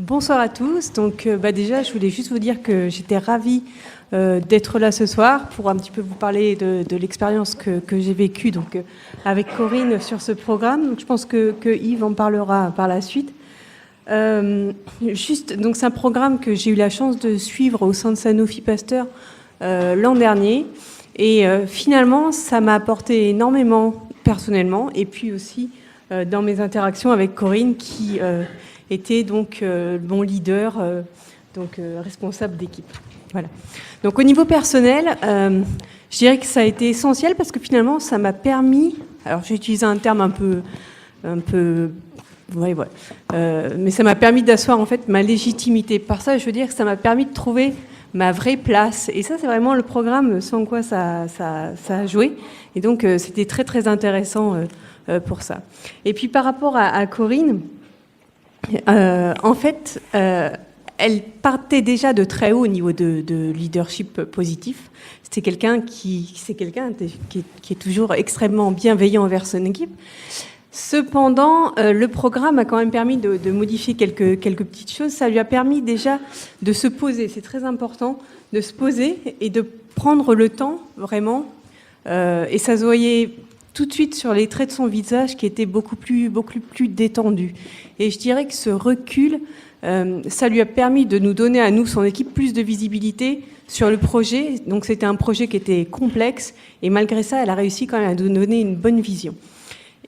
Bonsoir à tous. Donc, déjà, je voulais juste vous dire que j'étais ravie d'être là ce soir pour un petit peu vous parler de l'expérience que j'ai vécue avec Corinne sur ce programme. Donc, je pense que Yves en parlera par la suite. Donc, c'est un programme que j'ai eu la chance de suivre au sein de Sanofi Pasteur l'an dernier. Et finalement, ça m'a apporté énormément personnellement et puis aussi dans mes interactions avec Corinne qui était donc mon leader, responsable d'équipe. Voilà. Donc au niveau personnel, je dirais que ça a été essentiel parce que finalement ça m'a permis, alors j'ai utilisé un terme un peu ouais, voilà. Mais ça m'a permis d'asseoir en fait ma légitimité. Par ça, je veux dire que ça m'a permis de trouver ma vraie place. Et ça, c'est vraiment le programme sans quoi ça a joué. Et donc, c'était très, très intéressant pour ça. Et puis, par rapport à Corinne, en fait, elle partait déjà de très haut au niveau de leadership positif. C'est quelqu'un qui est toujours extrêmement bienveillant envers son équipe. Cependant, le programme a quand même permis de modifier quelques petites choses. Ça lui a permis déjà de se poser, c'est très important, de se poser et de prendre le temps, vraiment. Et ça se voyait tout de suite sur les traits de son visage qui étaient beaucoup plus détendus. Et je dirais que ce recul, ça lui a permis de nous donner à nous, son équipe, plus de visibilité sur le projet. Donc c'était un projet qui était complexe et malgré ça, elle a réussi quand même à nous donner une bonne vision.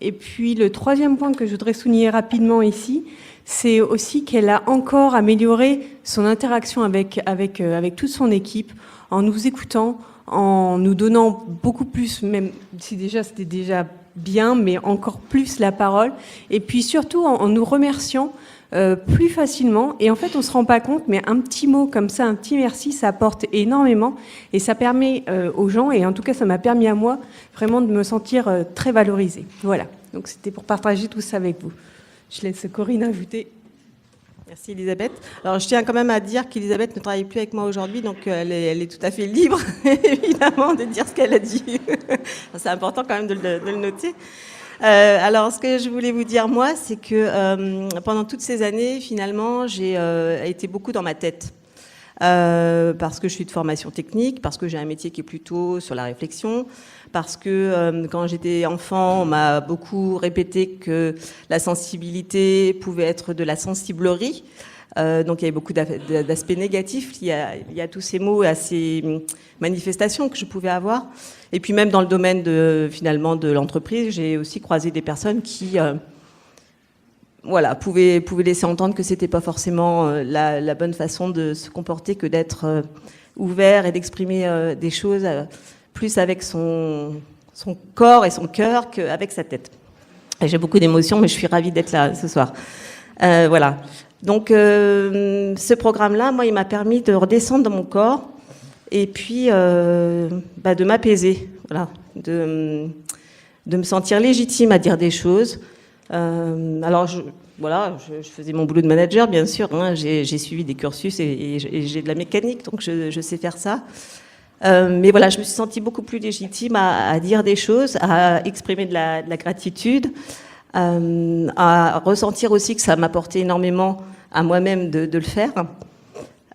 Et puis le troisième point que je voudrais souligner rapidement ici, c'est aussi qu'elle a encore amélioré son interaction avec toute son équipe en nous écoutant, en nous donnant beaucoup plus, même si déjà c'était déjà bien, mais encore plus la parole, et puis surtout en nous remerciant plus facilement. Et en fait, on ne se rend pas compte, mais un petit mot comme ça, un petit merci, ça apporte énormément et ça permet aux gens, et en tout cas, ça m'a permis à moi vraiment de me sentir très valorisée. Voilà, donc c'était pour partager tout ça avec vous. Je laisse Corinne ajouter. Merci Elisabeth. Alors je tiens quand même à dire qu'Elisabeth ne travaille plus avec moi aujourd'hui, donc elle est tout à fait libre, évidemment, de dire ce qu'elle a dit. C'est important quand même de le noter. Alors, ce que je voulais vous dire, moi, c'est que pendant toutes ces années, finalement, j'ai été beaucoup dans ma tête. Parce que je suis de formation technique, parce que j'ai un métier qui est plutôt sur la réflexion, parce que quand j'étais enfant, on m'a beaucoup répété que la sensibilité pouvait être de la sensiblerie. Donc il y avait beaucoup d'aspects négatifs liés à tous ces mots et à ces manifestations que je pouvais avoir. Et puis même dans le domaine finalement de l'entreprise, j'ai aussi croisé des personnes qui pouvaient laisser entendre que c'était pas forcément la bonne façon de se comporter que d'être ouvert et d'exprimer des choses plus avec son corps et son cœur qu'avec sa tête. Et j'ai beaucoup d'émotions, mais je suis ravie d'être là ce soir. Voilà. Donc, ce programme-là, moi, il m'a permis de redescendre dans mon corps et puis de m'apaiser, voilà, de me sentir légitime à dire des choses. Alors, je faisais mon boulot de manager, bien sûr. Hein, j'ai suivi des cursus et j'ai de la mécanique, donc je sais faire ça. Mais voilà, je me suis sentie beaucoup plus légitime à dire des choses, à exprimer de la gratitude, à ressentir aussi que ça m'apportait énormément à moi-même de le faire.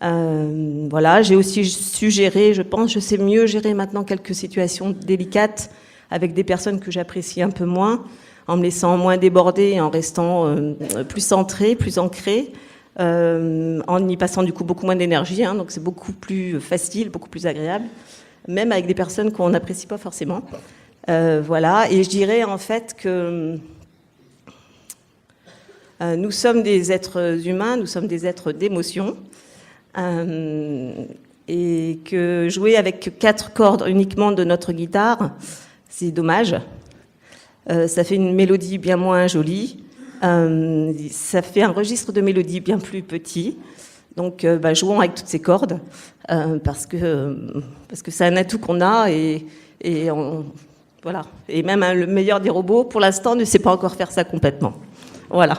Voilà, j'ai aussi su gérer, je sais mieux gérer maintenant quelques situations délicates avec des personnes que j'apprécie un peu moins, en me laissant moins déborder, en restant plus centrée, plus ancrée, en y passant du coup beaucoup moins d'énergie, hein, donc c'est beaucoup plus facile, beaucoup plus agréable, même avec des personnes qu'on n'apprécie pas forcément. Voilà, et je dirais en fait que nous sommes des êtres humains, nous sommes des êtres d'émotion, et que jouer avec 4 cordes uniquement de notre guitare, c'est dommage. Ça fait une mélodie bien moins jolie, ça fait un registre de mélodie bien plus petit. Donc jouons avec toutes ces cordes, parce que c'est un atout qu'on a voilà. Et même le meilleur des robots, pour l'instant, ne sait pas encore faire ça complètement. Voilà.